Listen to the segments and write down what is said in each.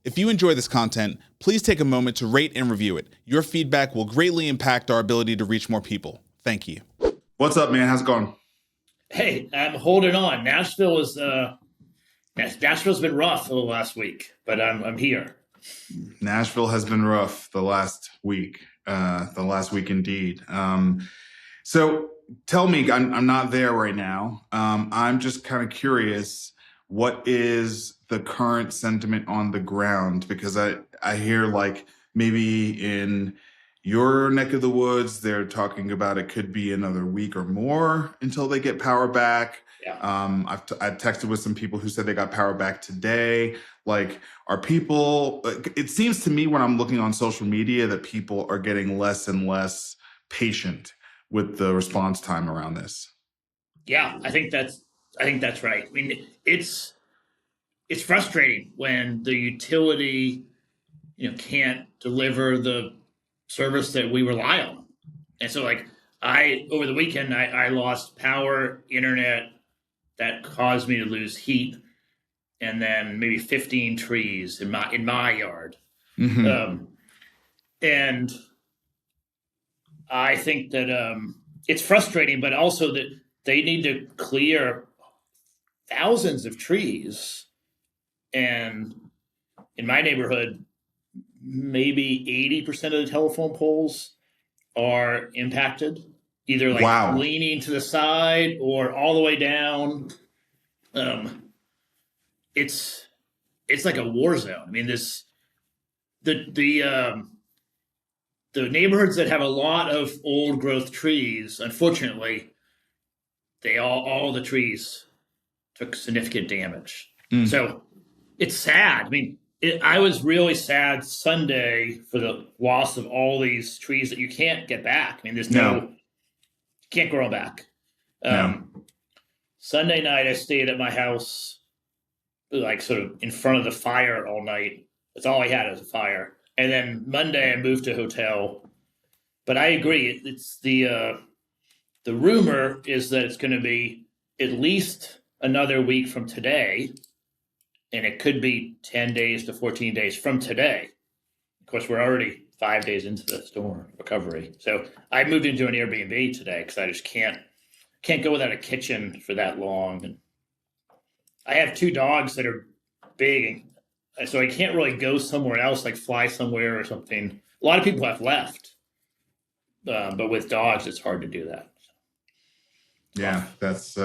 If you enjoy this content, please take a moment to rate and review it. Your feedback will greatly impact our ability to reach more people. Thank you. What's up, man? How's it going? Hey, I'm holding on. Nashville's been rough for the last week, but I'm here. Nashville has been rough the last week indeed. So tell me, I'm not there right now. I'm just kind of curious, what is the current sentiment on the ground? Because I hear like maybe in your neck of the woods, they're talking about it could be another week or more until they get power back. Yeah. I've texted with some people who said they got power back today. Like, are people, it seems to me when I'm looking on social media that people are getting less and less patient with the response time around this. Yeah, I think that's right. I mean, it's frustrating when the utility, can't deliver the service that we rely on. And so like over the weekend, I lost power, internet, that caused me to lose heat, and then maybe 15 trees in my yard. Mm-hmm. And I think that it's frustrating, but also that they need to clear thousands of trees. And in my neighborhood, maybe 80% of the telephone poles are impacted, either like leaning to the side or all the way down. It's like a war zone. I mean, the neighborhoods that have a lot of old growth trees, unfortunately, all the trees took significant damage. So it's sad. I mean, I was really sad Sunday for the loss of all these trees that you can't get back. I mean, you can't grow them back. Sunday night, I stayed at my house, like sort of in front of the fire all night. That's all I had was a fire. And then Monday, I moved to a hotel. But I agree. It's the rumor is that it's going to be at least another week from today. And it could be 10 days to 14 days from today. Of course, we're already 5 days into the storm recovery. So I moved into an Airbnb today because I just can't go without a kitchen for that long. And I have 2 dogs that are big, so I can't really go somewhere else, like fly somewhere or something. A lot of people have left, but with dogs, it's hard to do that. Yeah, that's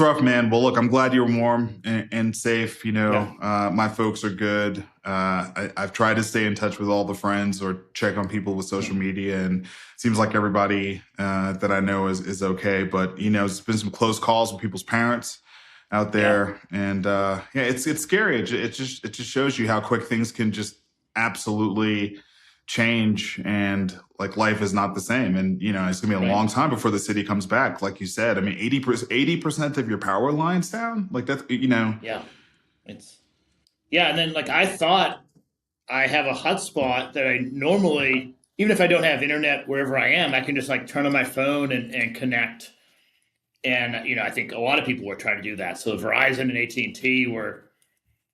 rough, man. Well, look, I'm glad you're warm and safe. My folks are good. I've tried to stay in touch with all the friends or check on people with social media, and it seems like everybody that I know is okay. But, it's been some close calls with people's parents out there. Yeah. And it's scary. It just shows you how quick things can just absolutely change, and like life is not the same. And it's gonna be a long time before the city comes back, like you said. I mean, 80% of your power lines down, like that's yeah, and then like I thought I have a hotspot that I normally, even if I don't have internet wherever I am, I can just like turn on my phone and connect. And I think a lot of people were trying to do that. So Verizon and AT&T were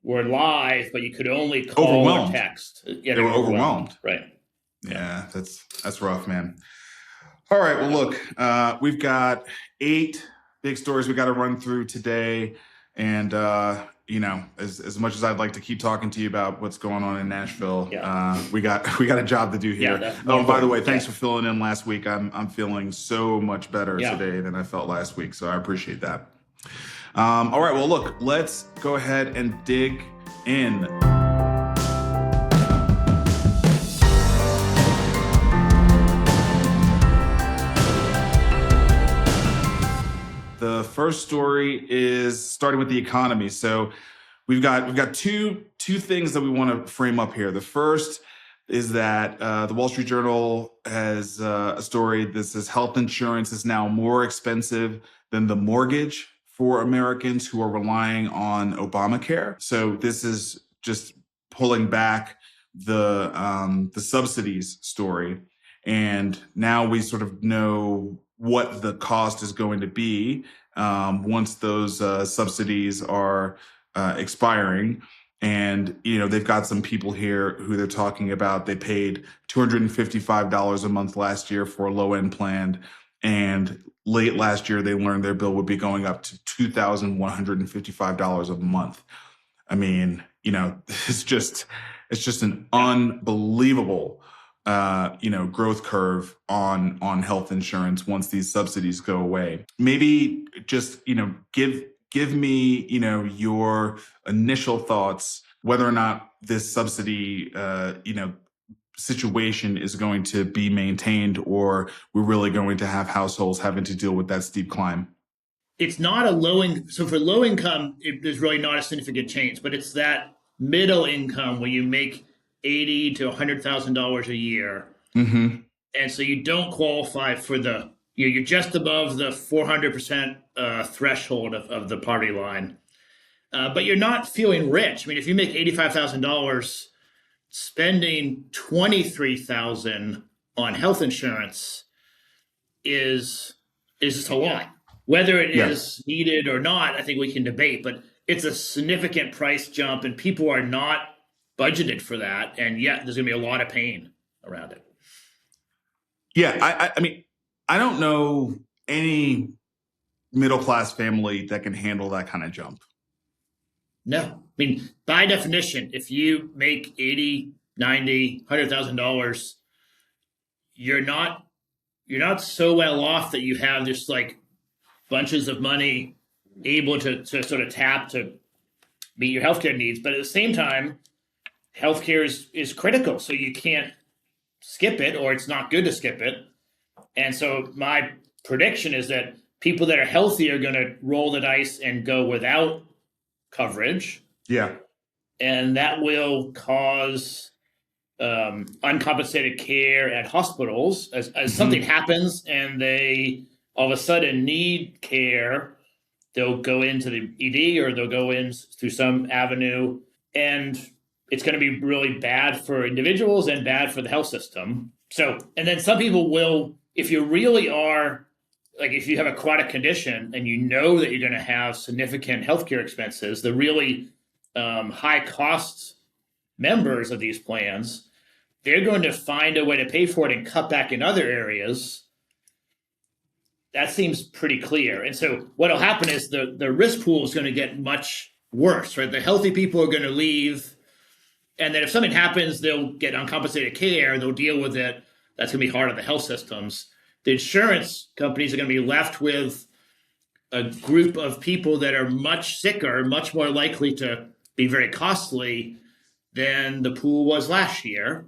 live, but you could only call or text. Yeah, they were overwhelmed. Right. Yeah, that's rough, man. All right. Well, look, we've got 8 big stories we got to run through today. And, as much as I'd like to keep talking to you about what's going on in Nashville, we got a job to do here. And by the way, thanks for filling in last week. I'm feeling so much better today than I felt last week. So I appreciate that. All right. Well, look, let's go ahead and dig in. The first story is starting with the economy. So we've got two things that we want to frame up here. The first is that the Wall Street Journal has a story that says health insurance is now more expensive than the mortgage for Americans who are relying on Obamacare. So this is just pulling back the subsidies story. And now we sort of know what the cost is going to be once those subsidies are expiring. And, they've got some people here who they're talking about. They paid $255 a month last year for a low-end plan. And late last year, they learned their bill would be going up to $2,155 a month. I mean, it's just an unbelievable, growth curve on health insurance once these subsidies go away. Maybe just, give me, your initial thoughts, whether or not this subsidy, situation is going to be maintained, or we're really going to have households having to deal with that steep climb. It's not a so for low income, there's really not a significant change, but it's that middle income where you make $80,000 to $100,000 a year. Mm-hmm. And so you don't qualify for you're just above the 400% threshold of the poverty line. But you're not feeling rich. I mean, if you make $85,000, spending $23,000 on health insurance is just a lot. Whether it is needed or not, I think we can debate, but it's a significant price jump and people are not budgeted for that. And yet there's going to be a lot of pain around it. Yeah, I mean, I don't know any middle-class family that can handle that kind of jump. No. I mean, by definition, if you make $80,000, $90,000, $100,000, you're not so well off that you have just like bunches of money able to sort of tap to meet your healthcare needs. But at the same time, healthcare is critical. So you can't skip it, or it's not good to skip it. And so my prediction is that people that are healthy are going to roll the dice and go without coverage. Yeah. And that will cause uncompensated care at hospitals as something happens and they all of a sudden need care. They'll go into the ED or they'll go in through some avenue, and it's going to be really bad for individuals and bad for the health system. So, and then some people will, if you really are, like if you have a chronic condition and you know that you're going to have significant healthcare expenses, the really high cost members of these plans, they're going to find a way to pay for it and cut back in other areas. That seems pretty clear. And so what will happen is the risk pool is going to get much worse, right? The healthy people are going to leave. And then if something happens, they'll get uncompensated care. They'll deal with it. That's going to be hard on the health systems. The insurance companies are going to be left with a group of people that are much sicker, much more likely to be very costly than the pool was last year.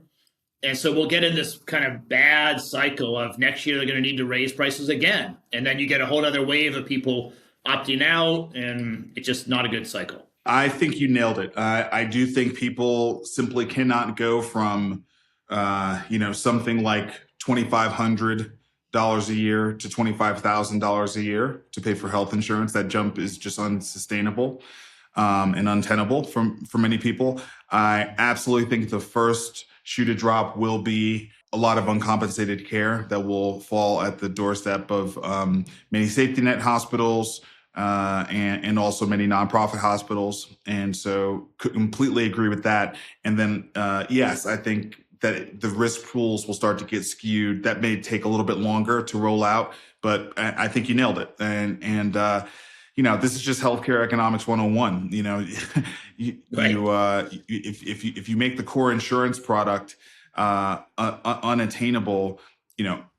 And so we'll get in this kind of bad cycle of next year they're going to need to raise prices again. And then you get a whole other wave of people opting out, and it's just not a good cycle. I think you nailed it. I do think people simply cannot go from, something like $2,500 a year to $25,000 a year to pay for health insurance. That jump is just unsustainable and untenable for many people. I absolutely think the first shoe to drop will be a lot of uncompensated care that will fall at the doorstep of many safety net hospitals and also many nonprofit hospitals. And so completely agree with that. And then, yes, I think that the risk pools will start to get skewed. That may take a little bit longer to roll out, but I think you nailed it. And this is just healthcare economics 101. If you make the core insurance product unattainable,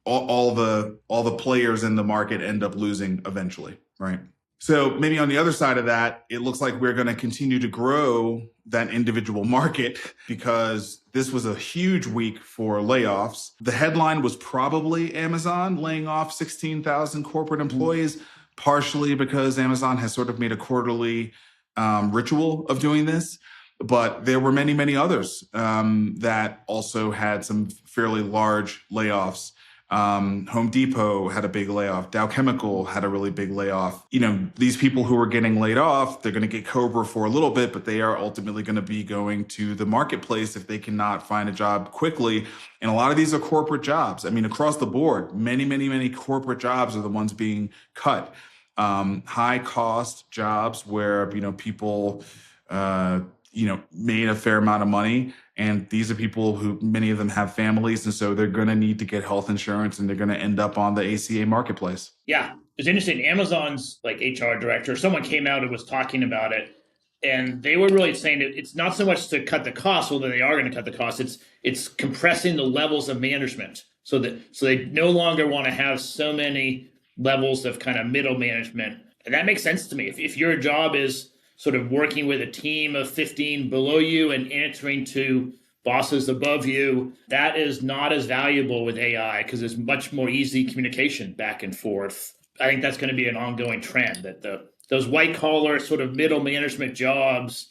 all the players in the market end up losing eventually, right? So maybe on the other side of that, it looks like we're going to continue to grow that individual market because this was a huge week for layoffs. The headline was probably Amazon laying off 16,000 corporate employees, partially because Amazon has sort of made a quarterly ritual of doing this. But there were many, many others that also had some fairly large layoffs. Home Depot had a big layoff. Dow Chemical had a really big layoff. These people who are getting laid off, they're going to get COBRA for a little bit, but they are ultimately going to be going to the marketplace if they cannot find a job quickly. And a lot of these are corporate jobs. I mean, across the board, many, many, many corporate jobs are the ones being cut. High cost jobs where, people, made a fair amount of money. And these are people who, many of them have families. And so they're going to need to get health insurance, and they're going to end up on the ACA marketplace. Yeah. It's interesting. Amazon's like HR director, someone came out and was talking about it. And they were really saying that it's not so much to cut the costs, although they are going to cut the costs. It's compressing the levels of management so they no longer want to have so many levels of kind of middle management. And that makes sense to me. If your job is sort of working with a team of 15 below you and answering to bosses above you, that is not as valuable with AI because there's much more easy communication back and forth. I think that's going to be an ongoing trend, that those white collar sort of middle management jobs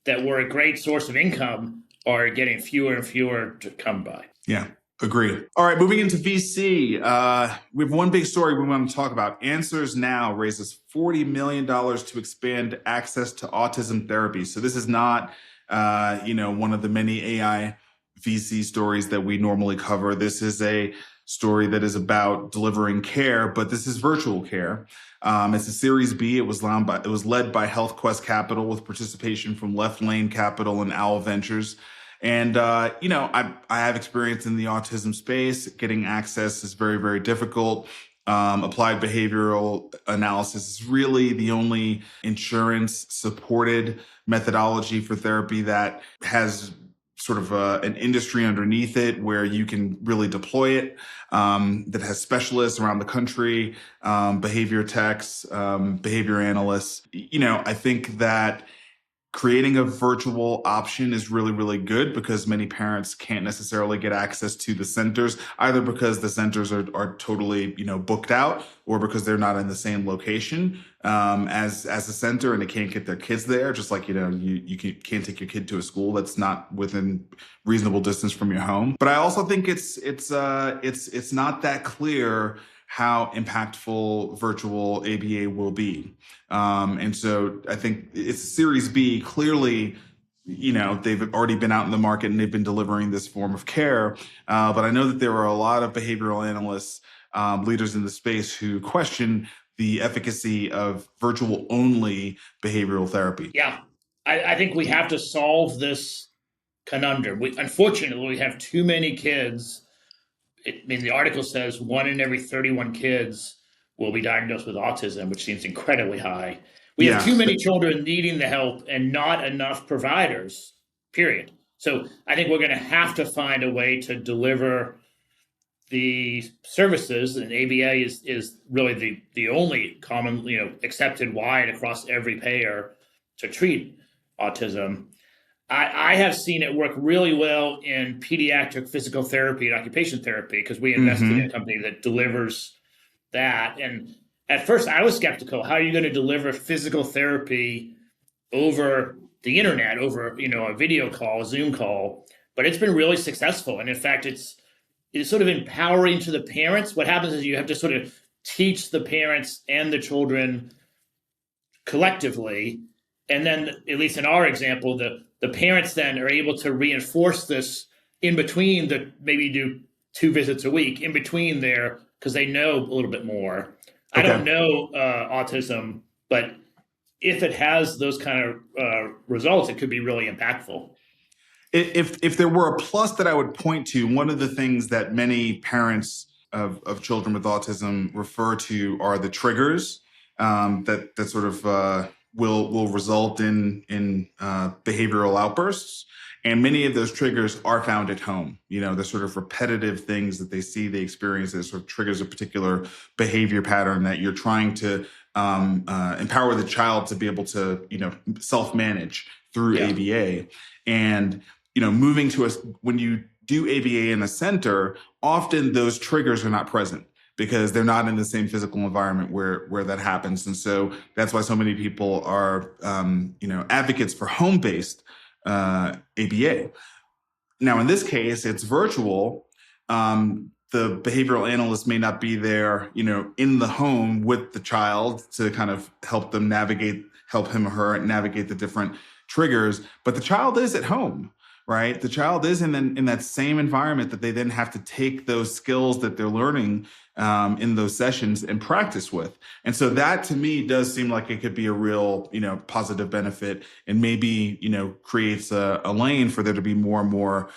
that were a great source of income are getting fewer and fewer to come by. Yeah. Agreed. All right, moving into VC. We have one big story we want to talk about. AnswersNow raises $40 million to expand access to autism therapy. So this is not, one of the many AI VC stories that we normally cover. This is a story that is about delivering care, but this is virtual care. It's a Series B. It was led by HealthQuest Capital with participation from Left Lane Capital and Owl Ventures. And, I have experience in the autism space. Getting access is very, very difficult. Applied behavioral analysis is really the only insurance supported methodology for therapy that has sort of an industry underneath it where you can really deploy it, that has specialists around the country, behavior techs, behavior analysts. I think that creating a virtual option is really, really good because many parents can't necessarily get access to the centers, either because the centers are totally, booked out, or because they're not in the same location as a center and they can't get their kids there. Just like, you can't take your kid to a school that's not within reasonable distance from your home. But I also think it's not that clear how impactful virtual ABA will be. And so I think it's Series B. Clearly, they've already been out in the market and they've been delivering this form of care. But I know that there are a lot of behavioral analysts, leaders in the space who question the efficacy of virtual only behavioral therapy. Yeah, I think we have to solve this conundrum. Unfortunately, we have too many kids. The article says 1 in every 31 kids will be diagnosed with autism, which seems incredibly high. We have too many children needing the help and not enough providers, period. So I think we're going to have to find a way to deliver the services, and ABA is really the only common, accepted wide across every payer to treat autism. I have seen it work really well in pediatric physical therapy and occupation therapy because we invested in a company that delivers that. And at first I was skeptical. How are you going to deliver physical therapy over the internet, over, a video call, a Zoom call? But it's been really successful. And in fact, it's sort of empowering to the parents. What happens is you have to sort of teach the parents and the children collectively. And then, at least in our example, the parents then are able to reinforce this in between maybe do 2 visits a week in between there because they know a little bit more. Okay. I don't know autism, but if it has those kind of results, it could be really impactful. If there were a plus that I would point to, one of the things that many parents of children with autism refer to are the triggers that sort of will result in behavioral outbursts. And many of those triggers are found at home. The sort of repetitive things that they see, they experience that sort of triggers a particular behavior pattern that you're trying to empower the child to be able to, self-manage through ABA. And, moving to when you do ABA in a center, often those triggers are not present because they're not in the same physical environment where that happens. And so that's why so many people are, advocates for home-based ABA. Now, in this case, it's virtual. The behavioral analyst may not be there, in the home with the child to kind of help him or her navigate the different triggers, but the child is at home right? The child is in that same environment that they then have to take those skills that they're learning in those sessions and practice with. And so that to me does seem like it could be a real, positive benefit, and maybe, creates a lane for there to be more and more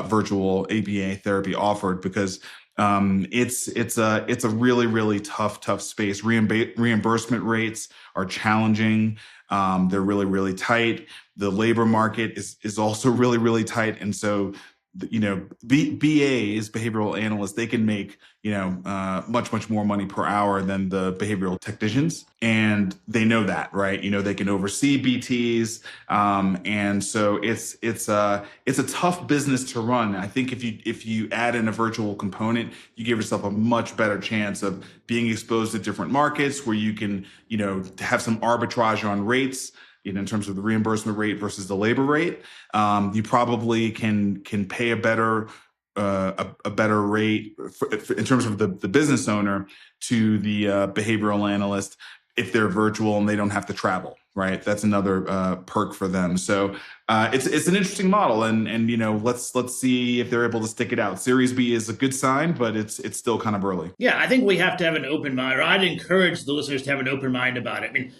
virtual ABA therapy offered, because it's a really, really tough space. Reimbursement rates are challenging. They're really, really tight. The labor market is also really, really tight. And so, BAs, behavioral analysts, they can make, much more money per hour than the behavioral technicians. And they know that, right? They can oversee BTs. And so it's a tough business to run. I think if you add in a virtual component, you give yourself a much better chance of being exposed to different markets where you can, have some arbitrage on rates, in terms of the reimbursement rate versus the labor rate. You probably can pay a better rate in terms of the business owner to the behavioral analyst if they're virtual and they don't have to travel, right? That's another perk for them. So it's an interesting model, and let's see if they're able to stick it out. Series B is a good sign, but it's still kind of early. Yeah, I think we have to have an open mind, or I'd encourage the listeners to have an open mind about it. I mean,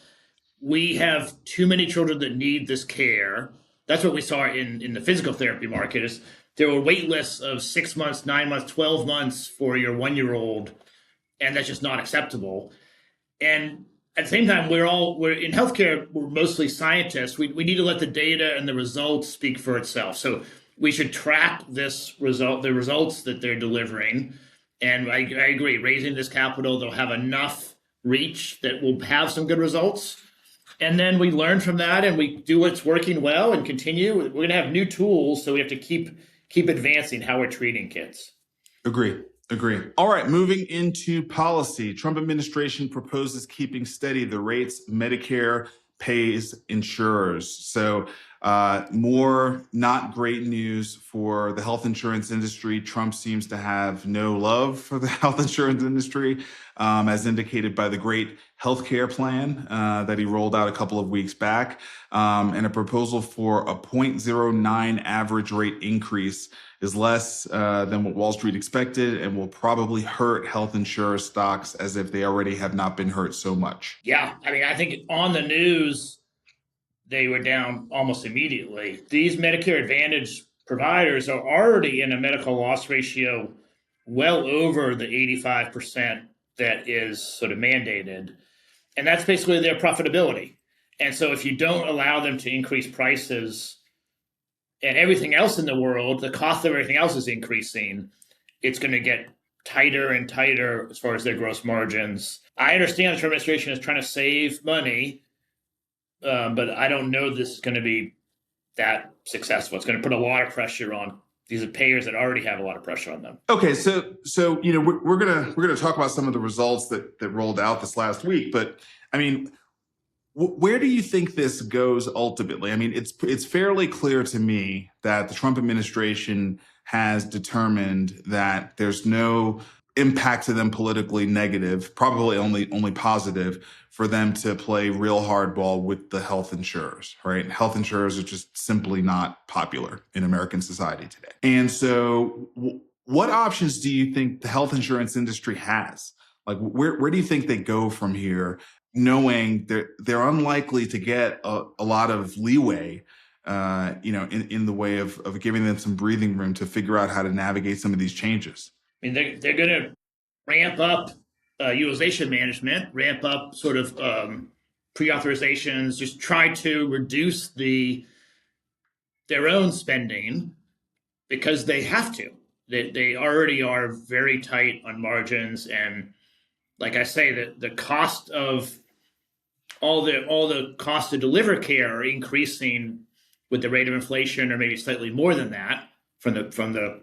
we have too many children that need this care. That's what we saw in the physical therapy market. Is there were wait lists of 6 months, 9 months, 12 months for your 1-year-old, and that's just not acceptable. And at the same time, we're in healthcare, we're mostly scientists. We need to let the data and the results speak for itself. So we should track the results that they're delivering. And I agree, raising this capital, they'll have enough reach that will have some good results. And then we learn from that and we do what's working well and continue. We're going to have new tools, so we have to keep advancing how we're treating kids. Agree. All right, moving into policy. Trump administration proposes keeping steady the rates Medicare pays insurers. So more not great news for the health insurance industry. Trump seems to have no love for the health insurance industry, as indicated by the great healthcare plan that he rolled out a couple of weeks back, and a proposal for a 0.09 average rate increase is less than what Wall Street expected, and will probably hurt health insurer stocks as if they already have not been hurt so much. Yeah, I mean, I think on the news, they were down almost immediately. These Medicare Advantage providers are already in a medical loss ratio well over the 85% that is sort of mandated. And that's basically their profitability. And so if you don't allow them to increase prices and everything else in the world, the cost of everything else is increasing, it's going to get tighter and tighter as far as their gross margins. I understand the Trump administration is trying to save money, but I don't know this is going to be that successful. It's going to put a lot of pressure on these payers that already have a lot of pressure on them. Okay, so we're gonna talk about some of the results that rolled out this last week, but I mean, where do you think this goes ultimately? I mean, it's fairly clear to me that the Trump administration has determined that there's no impact to them politically negative, probably only positive, for them to play real hardball with the health insurers, right? Health insurers are just simply not popular in American society today. And so what options do you think the health insurance industry has? Like, where do you think they go from here, knowing they're unlikely to get a lot of leeway, in the way of giving them some breathing room to figure out how to navigate some of these changes? I mean, they're going to ramp up utilization management, ramp up sort of pre-authorizations, just try to reduce their own spending because they have to. They already are very tight on margins, and like I say, the cost of all the costs to deliver care are increasing with the rate of inflation, or maybe slightly more than that from the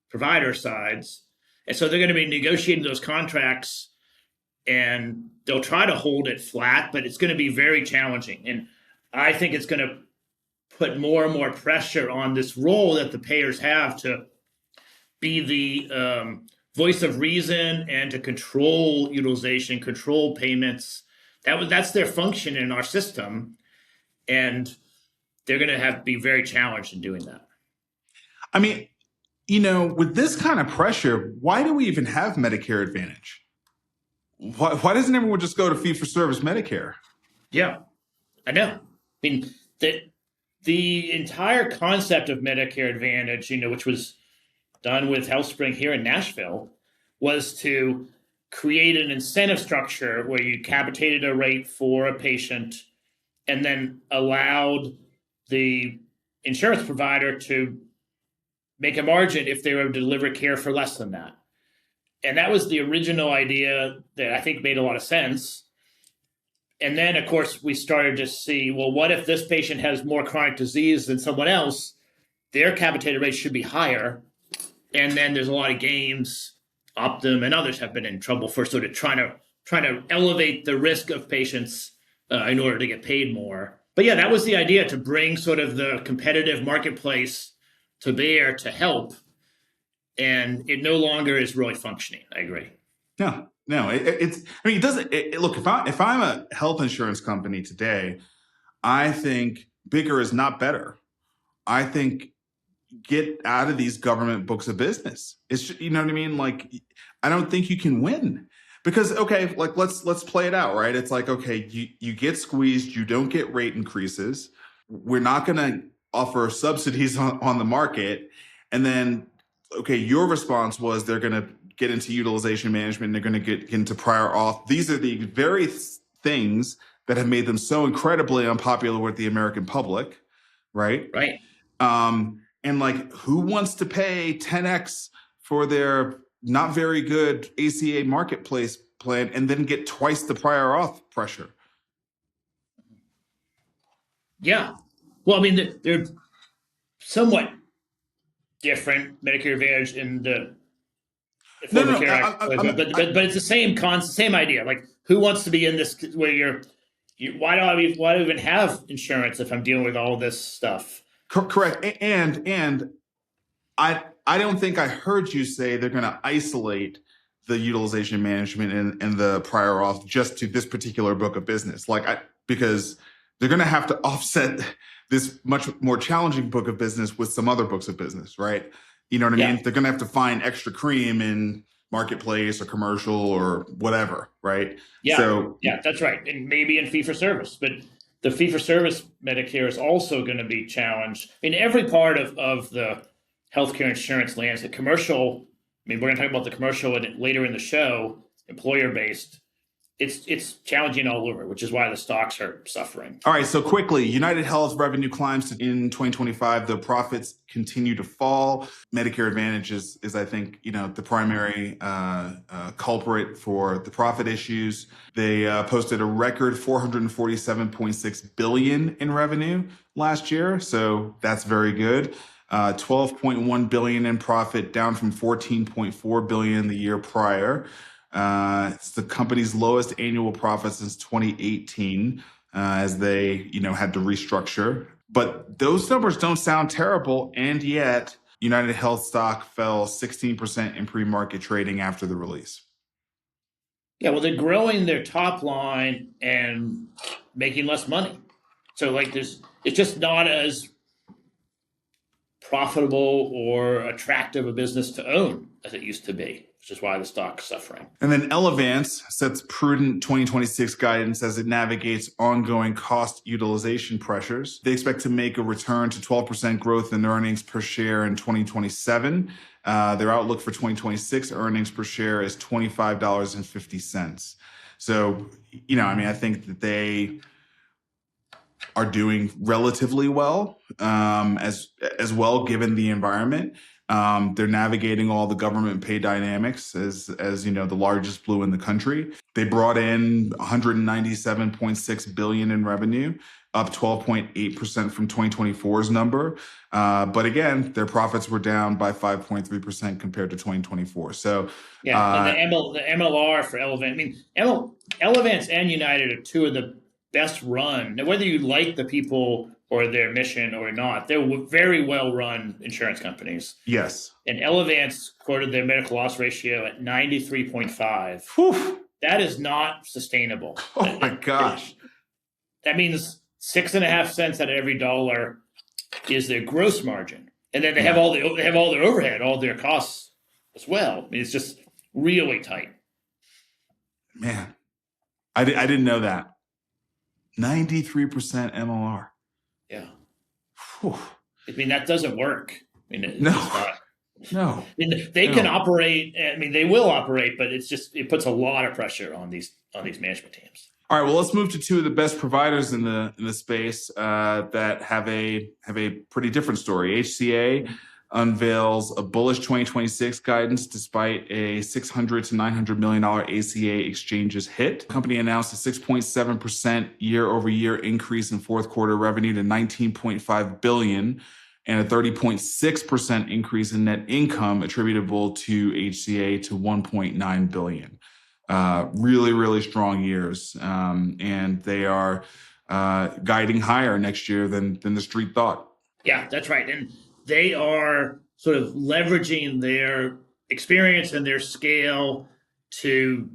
provider sides. And so they're going to be negotiating those contracts, and they'll try to hold it flat, but it's going to be very challenging. And I think it's going to put more and more pressure on this role that the payers have to be the voice of reason and to control utilization, control payments. That's their function in our system, and they're going to have to be very challenged in doing that. I mean, with this kind of pressure, why do we even have Medicare Advantage? Why doesn't everyone just go to fee-for-service Medicare? Yeah, I know. I mean, the entire concept of Medicare Advantage, which was done with HealthSpring here in Nashville, was to create an incentive structure where you capitated a rate for a patient and then allowed the insurance provider to make a margin if they were to deliver care for less than that. And that was the original idea that I think made a lot of sense. And then, of course, we started to see, well, what if this patient has more chronic disease than someone else? Their capitated rate should be higher. And then there's a lot of games, Optum and others have been in trouble for sort of trying to elevate the risk of patients in order to get paid more. But yeah, that was the idea, to bring sort of the competitive marketplace to bear to help. And it no longer is really functioning. I agree. No, it doesn't. Look, if I'm a health insurance company today, I think bigger is not better. I think get out of these government books of business. It's, you know what I mean? Like, I don't think you can win because, okay, like let's play it out, right? It's like, okay, you get squeezed, you don't get rate increases. We're not going to offer subsidies on the market. And then, okay, your response was they're going to get into utilization management, they're going to get into prior auth. These are the very things that have made them so incredibly unpopular with the American public, right? Right. And like, who wants to pay 10x for their not very good ACA marketplace plan and then get twice the prior auth pressure? Yeah. Well, I mean, they're somewhat different, Medicare Advantage and the Affordable Care Act, but it's the same idea. Like, who wants to be in this where why do I even have insurance if I'm dealing with all this stuff? Correct. And I don't think I heard you say they're going to isolate the utilization management and the prior auth just to this particular book of business. Because they're going to have to offset this much more challenging book of business with some other books of business, right? You know what I mean? They're going to have to find extra cream in marketplace or commercial or whatever, right? Yeah. So yeah, that's right. And maybe in fee for service, but the fee for service Medicare is also going to be challenged in every part of the healthcare insurance landscape. Commercial, I mean, we're going to talk about the commercial later in the show, employer based. It's challenging all over, which is why the stocks are suffering. All right, so quickly, UnitedHealth revenue climbs in 2025. The profits continue to fall. Medicare Advantage is I think, the primary culprit for the profit issues. They posted a record $447.6 billion in revenue last year, so that's very good. $12.1 billion in profit, down from $14.4 billion the year prior. It's the company's lowest annual profit since 2018, as they, had to restructure. But those numbers don't sound terrible, and yet UnitedHealth stock fell 16% in pre-market trading after the release. Yeah, well, they're growing their top line and making less money. So, it's just not as profitable or attractive a business to own as it used to be, which is why the stock's suffering. And then Elevance sets prudent 2026 guidance as it navigates ongoing cost utilization pressures. They expect to make a return to 12% growth in earnings per share in 2027. Their outlook for 2026 earnings per share is $25.50. So, I think that they are doing relatively well, as well, given the environment. They're navigating all the government pay dynamics as the largest blue in the country. They brought in $197.6 billion in revenue, up 12.8% from 2024's number. But again, their profits were down by 5.3% compared to 2024. So and the MLR for Elevance. I mean, Elevance and United are two of the best run. Now, whether you like the people or their mission or not, they're very well run insurance companies. Yes. And Elevance quoted their medical loss ratio at 93.5. Whew. That is not sustainable. Oh my gosh. That means 6.5 cents out of every dollar is their gross margin. And then they have all their overhead, all their costs as well. I mean, it's just really tight. Man, I didn't know that. 93% MLR. Yeah. Whew. I mean, that doesn't work. I mean, it's No. not. No. I mean, they can operate. I mean, they will operate, but it puts a lot of pressure on these management teams. All right. Well, let's move to two of the best providers in the space that have a pretty different story. HCA unveils a bullish 2026 guidance despite a $600 to $900 million ACA exchanges hit. The company announced a 6.7% year-over-year increase in fourth quarter revenue to $19.5 billion and a 30.6% increase in net income attributable to HCA to $1.9 billion. Really, really strong years. And they are guiding higher next year than the street thought. Yeah, that's right. And they are sort of leveraging their experience and their scale to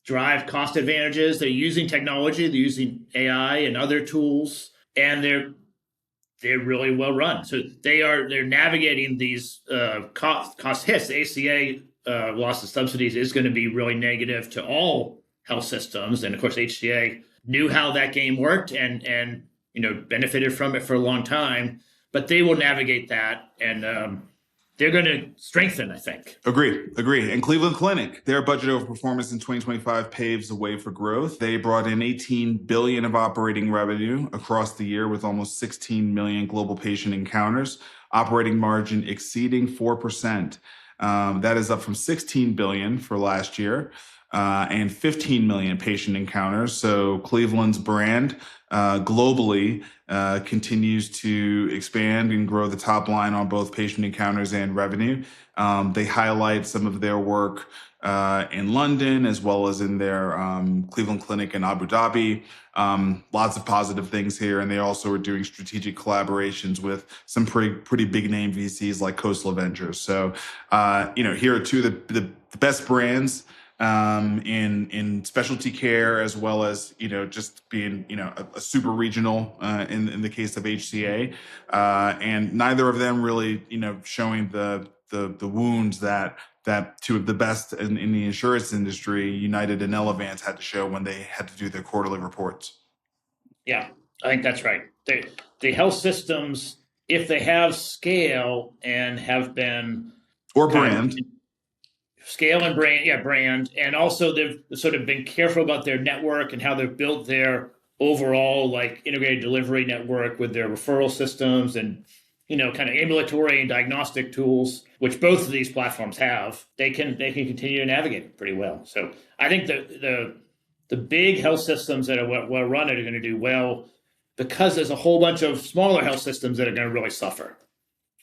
drive cost advantages. They're using technology, they're using AI and other tools, and they're really well run. So they're navigating these cost hits. The ACA loss of subsidies is going to be really negative to all health systems, and of course HCA knew how that game worked and benefited from it for a long time. But they will navigate that, and they're going to strengthen, I think. Agree. And Cleveland Clinic, their budget overperformance in 2025 paves the way for growth. They brought in $18 billion of operating revenue across the year with almost 16 million global patient encounters, operating margin exceeding 4%. That is up from $16 billion for last year. And 15 million patient encounters. So Cleveland's brand globally continues to expand and grow the top line on both patient encounters and revenue. They highlight some of their work in London as well as in their Cleveland Clinic in Abu Dhabi. Lots of positive things here. And they also are doing strategic collaborations with some pretty big name VCs like Coastal Ventures. So, here are two of the best brands in specialty care, as well as just being a super regional in the case of HCA, and neither of them really showing the wounds that two of the best in the insurance industry, United and Elevance, had to show when they had to do their quarterly reports. Yeah, I think that's right. The health systems, if they have scale and have been scale and brand, and also they've sort of been careful about their network and how they've built their overall integrated delivery network with their referral systems and kind of ambulatory and diagnostic tools, which both of these platforms have. They can continue to navigate it pretty well. So I think the big health systems that are well run are going to do well, because there's a whole bunch of smaller health systems that are going to really suffer.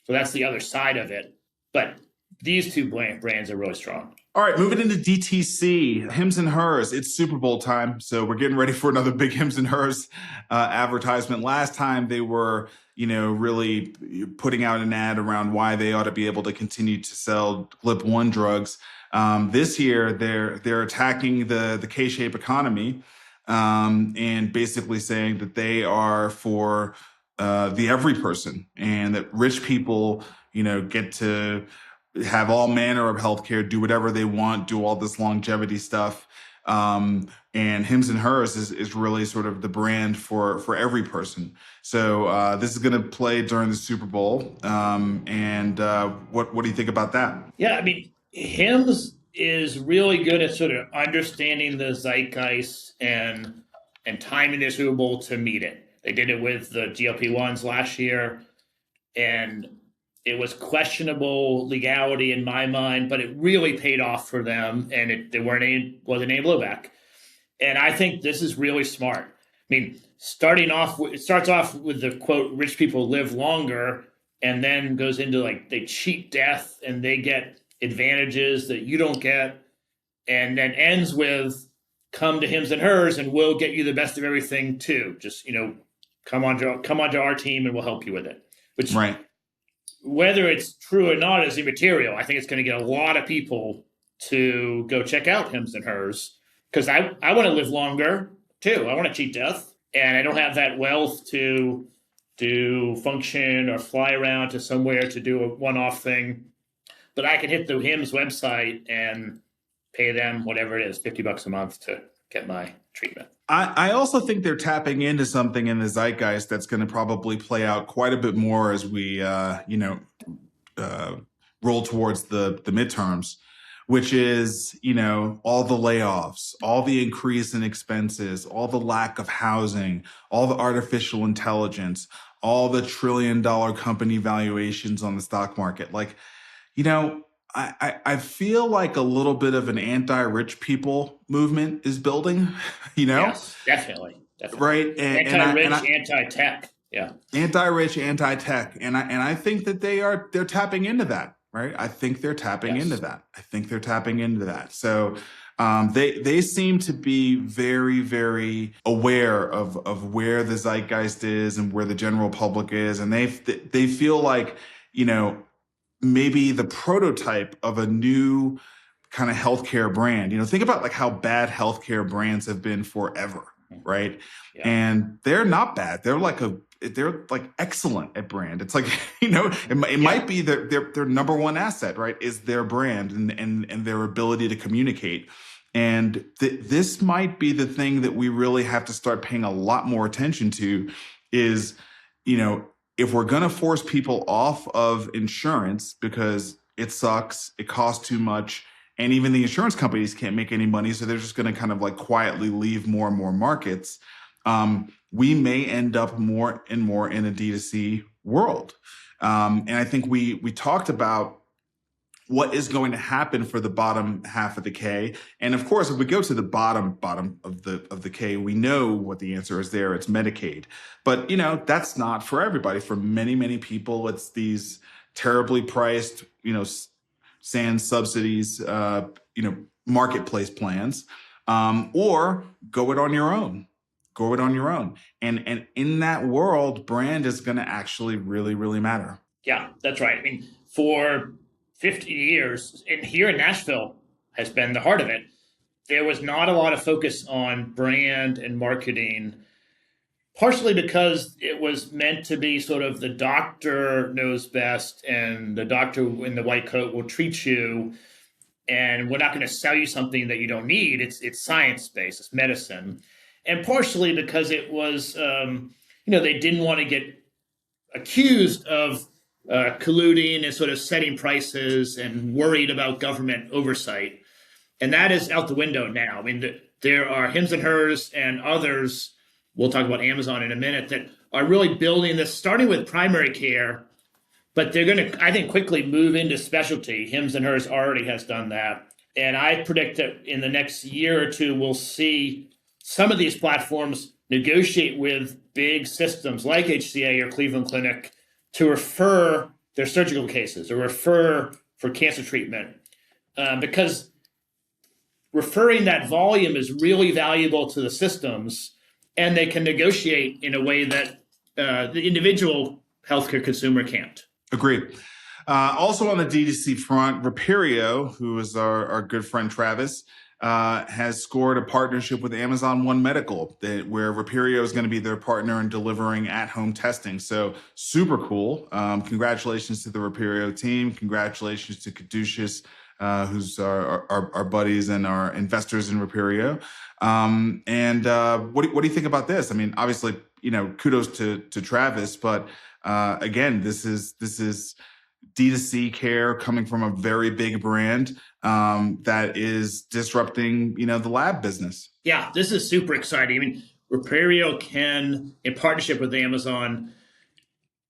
So that's the other side of it. But these two brands are really strong. All right, moving into DTC, Hims and Hers. It's Super Bowl time, so we're getting ready for another big Hims and Hers advertisement. Last time they were, really putting out an ad around why they ought to be able to continue to sell GLP-1 drugs. This year, they're attacking the K-shape economy and basically saying that they are for the every person, and that rich people, get to have all manner of healthcare, do whatever they want, do all this longevity stuff. And Hims and Hers is really sort of the brand for every person. So this is going to play during the Super Bowl. And what do you think about that? Yeah, I mean, Hims is really good at sort of understanding the zeitgeist and timing the Super Bowl to meet it. They did it with the GLP-1s last year, and it was questionable legality in my mind, but it really paid off for them, and there wasn't any blowback. And I think this is really smart. I mean, it starts off with the quote, "Rich people live longer," and then goes into they cheat death and they get advantages that you don't get, and then ends with, "Come to Hims and Hers, and we'll get you the best of everything too. Just come onto our team, and we'll help you with it." Which, right. Whether it's true or not is immaterial. I think it's going to get a lot of people to go check out Hims and Hers, because I want to live longer too. I want to cheat death, and I don't have that wealth to to function or fly around to somewhere to do a one-off thing. But I can hit the HIMSS website and pay them whatever it is, $50 a month to get my treatment. I also think they're tapping into something in the zeitgeist that's going to probably play out quite a bit more as we, roll towards the midterms, which is, all the layoffs, all the increase in expenses, all the lack of housing, all the artificial intelligence, all the $1 trillion company valuations on the stock market. Like, I feel like a little bit of an anti-rich people movement is building, Yes, definitely. Right? Anti-rich, anti-tech. Yeah. Anti-rich, anti-tech. And I think that they're tapping into that, right? I think they're tapping into that. So they seem to be very, very aware of where the zeitgeist is and where the general public is. And they feel like, maybe the prototype of a new kind of healthcare brand. Think about like how bad healthcare brands have been forever, right? Yeah. And they're not bad. They're like excellent at brand. It's like, it might be their number one asset, right? Is their brand and their ability to communicate. And this might be the thing that we really have to start paying a lot more attention to is, if we're going to force people off of insurance because it sucks, it costs too much, and even the insurance companies can't make any money, so they're just going to kind of like quietly leave more and more markets, we may end up more and more in a D2C world. And I think we talked about what is going to happen for the bottom half of the K. And of course, if we go to the bottom of the K, we know what the answer is there. It's Medicaid. But, that's not for everybody. For many, many people, it's these terribly priced, sans subsidies, marketplace plans, or go it on your own. And in that world, brand is going to actually really, really matter. Yeah, that's right. I mean, for 50 years, and here in Nashville has been the heart of it, there was not a lot of focus on brand and marketing, partially because it was meant to be sort of the doctor knows best and the doctor in the white coat will treat you, and we're not going to sell you something that you don't need. It's science-based, it's medicine. And partially because it was, they didn't want to get accused of colluding and sort of setting prices and worried about government oversight. And that is out the window now. I mean, there are Hims and Hers and others, we'll talk about Amazon in a minute, that are really building this, starting with primary care, but they're going to, I think, quickly move into specialty. Hims and Hers already has done that. And I predict that in the next year or two, we'll see some of these platforms negotiate with big systems like HCA or Cleveland Clinic to refer their surgical cases or refer for cancer treatment, because referring that volume is really valuable to the systems, and they can negotiate in a way that the individual healthcare consumer can't. Agreed. Also on the D2C front, Reperio, who is our good friend Travis, has scored a partnership with Amazon One Medical, where Reperio is going to be their partner in delivering at-home testing. So super cool. Congratulations to the Reperio team. Congratulations to Caduceus, who's our buddies and our investors in Reperio. What do you think about this? I mean, obviously, kudos to Travis, but again, this is D2C care coming from a very big brand that is disrupting, the lab business. Yeah, this is super exciting. I mean, Reperio can, in partnership with Amazon,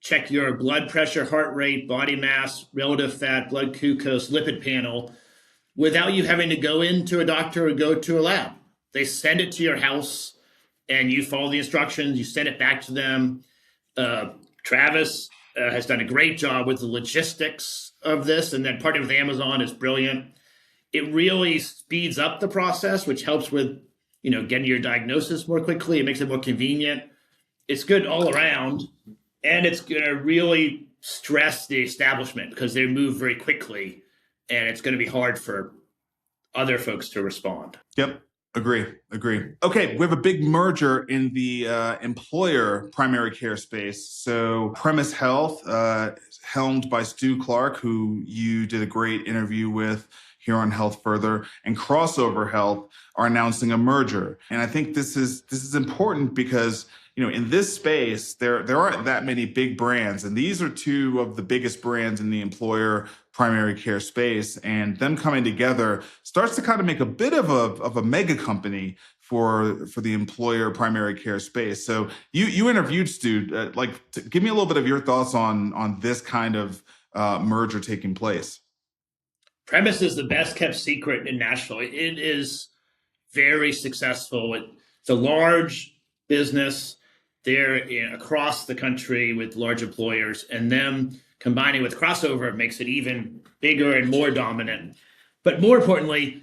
check your blood pressure, heart rate, body mass, relative fat, blood glucose, lipid panel without you having to go into a doctor or go to a lab. They send it to your house and you follow the instructions, you send it back to them. Travis has done a great job with the logistics of this, and then partnering with Amazon is brilliant. It really speeds up the process, which helps with, getting your diagnosis more quickly. It makes it more convenient. It's good all around, and it's going to really stress the establishment because they move very quickly, and it's going to be hard for other folks to respond. Yep. Agree. Okay, we have a big merger in the employer primary care space. So Premise Health, helmed by Stu Clark, who you did a great interview with here on Health Further, and Crossover Health are announcing a merger. And I think this is important because in this space, there aren't that many big brands, and these are two of the biggest brands in the employer primary care space, and them coming together starts to kind of make a bit of a mega company for the employer primary care space. So you interviewed Stu, give me a little bit of your thoughts on this kind of merger taking place. Premise is the best kept secret in Nashville. It is very successful. It's a large business. They're across the country with large employers, and them combining with Crossover makes it even bigger and more dominant. But more importantly,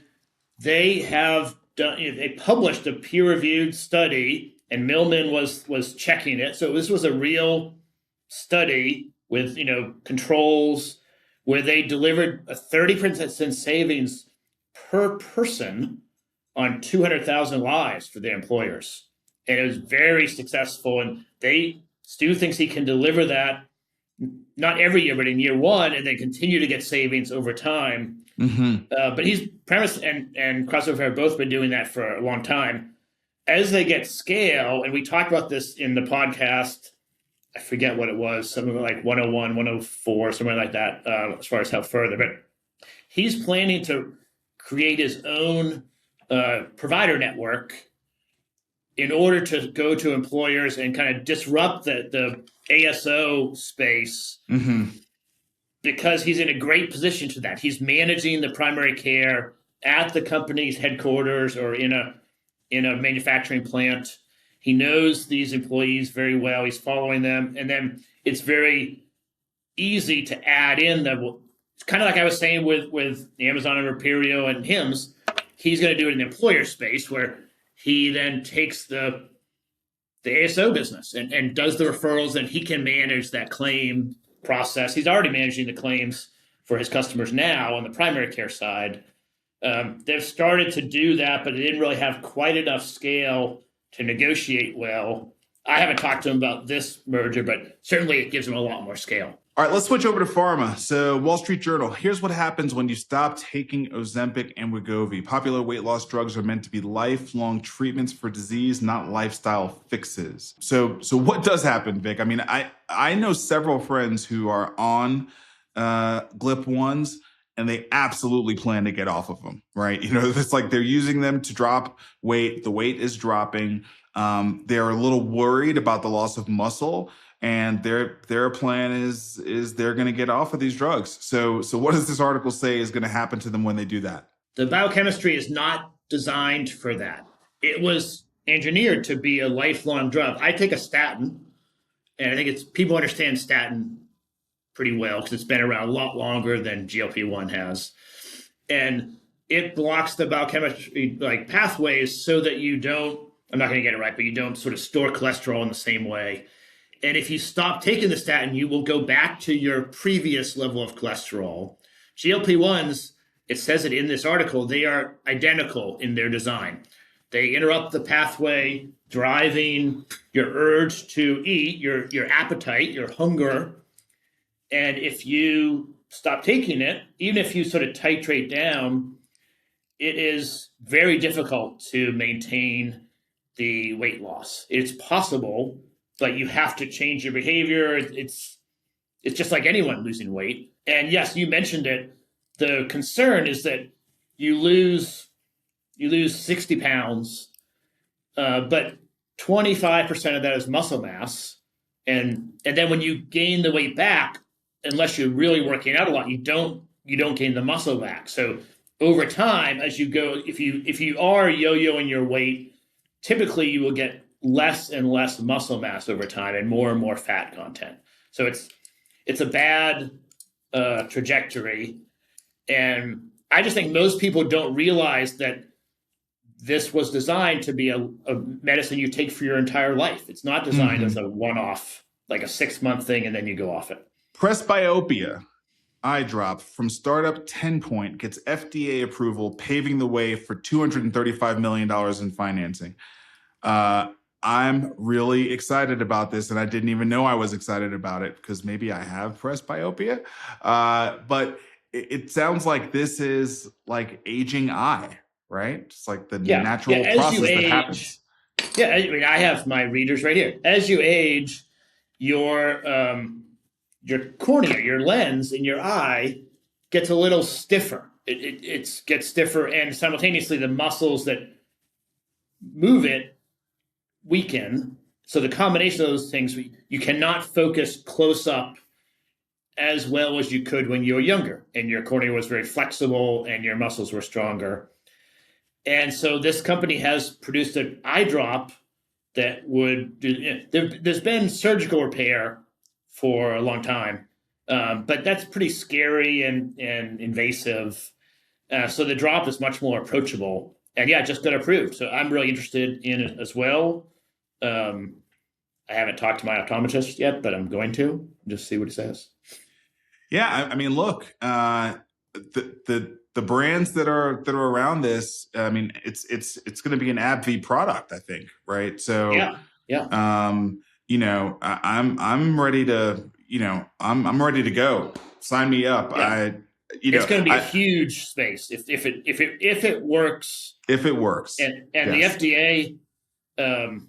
they have done. They published a peer-reviewed study, and Millman was checking it. So this was a real study with controls where they delivered a 30% savings per person on 200,000 lives for their employers. And it was very successful. And Stu thinks he can deliver that not every year, but in year one, and then continue to get savings over time. Mm-hmm. But he's Premise and Crossover have both been doing that for a long time. As they get scale, and we talked about this in the podcast, I forget what it was, something like 101, 104, somewhere like that, as far as Health Further. But he's planning to create his own provider network in order to go to employers and kind of disrupt the ASO space, mm-hmm. because he's in a great position to that. He's managing the primary care at the company's headquarters or in a manufacturing plant. He knows these employees very well. He's following them. And then it's very easy to add in it's kind of like I was saying with Amazon and Reperio and HIMSS. He's going to do it in the employer space where he then takes the ASO business and does the referrals, and he can manage that claim process. He's already managing the claims for his customers now on the primary care side. They've started to do that, but they didn't really have quite enough scale to negotiate well. I haven't talked to him about this merger, but certainly it gives him a lot more scale. All right, let's switch over to pharma. So Wall Street Journal, here's what happens when you stop taking Ozempic and Wegovy. Popular weight loss drugs are meant to be lifelong treatments for disease, not lifestyle fixes. So what does happen, Vic? I mean, I know several friends who are on GLP-1s, and they absolutely plan to get off of them, right? It's like they're using them to drop weight. The weight is dropping. They're a little worried about the loss of muscle, and their plan is they're going to get off of these drugs. So what does this article say is going to happen to them when they do that? The biochemistry is not designed for that. It was engineered to be a lifelong drug. I take a statin, and I think people understand statin pretty well because it's been around a lot longer than GLP-1 has. And it blocks the biochemistry pathways so that you don't, I'm not going to get it right, but you don't sort of store cholesterol in the same way. And if you stop taking the statin, you will go back to your previous level of cholesterol. GLP-1s, it says it in this article, they are identical in their design. They interrupt the pathway, driving your urge to eat, your appetite, your hunger. And if you stop taking it, even if you sort of titrate down, it is very difficult to maintain the weight loss. It's possible, but you have to change your behavior. It's just like anyone losing weight. And yes, you mentioned it. The concern is that you lose 60 pounds, but 25% of that is muscle mass. And then when you gain the weight back, unless you're really working out a lot, you don't gain the muscle back. So over time, as you go, if you are yo-yoing your weight, typically you will get less and less muscle mass over time and more fat content. So it's a bad trajectory. And I just think most people don't realize that this was designed to be a medicine you take for your entire life. It's not designed as a one-off, like a 6-month thing, and then you go off it. Presbyopia. eye drop from startup Tenpoint gets FDA approval, paving the way for $235 million in financing. I'm really excited about this, and I didn't even know I was excited about it because maybe I have presbyopia. But it sounds like this is like aging eye, right? It's like the natural As you process that age, happens. I mean, I have my readers right here. As you age, your cornea, your lens in your eye gets a little stiffer. It gets stiffer, and simultaneously the muscles that move it weaken. So the combination of those things, you cannot focus close up as well as you could when you were younger, and your cornea was very flexible and your muscles were stronger. And so this company has produced an eye drop that would do. There's been surgical repair for a long time, but that's pretty scary and invasive. So the drop is much more approachable, and it just got approved. So I'm really interested in it as well. I haven't talked to my optometrist yet, but I'm going to just see what he says. Yeah, I mean, look, the brands that are around this, I mean, it's going to be an AbbVie product, I think, right? So, I'm ready to, I'm ready to go. Sign me up. Yeah. It's going to be a huge space if it works. If it works, and yes. The FDA,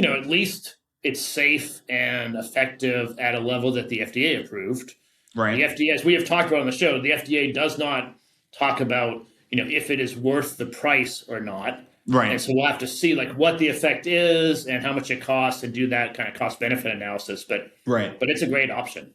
at least it's safe and effective at a level that the FDA approved. Right. The FDA, as we have talked about on the show, the FDA does not talk about, if it is worth the price or not. Right. And so we'll have to see what the effect is and how much it costs and do that kind of cost benefit analysis. But it's a great option.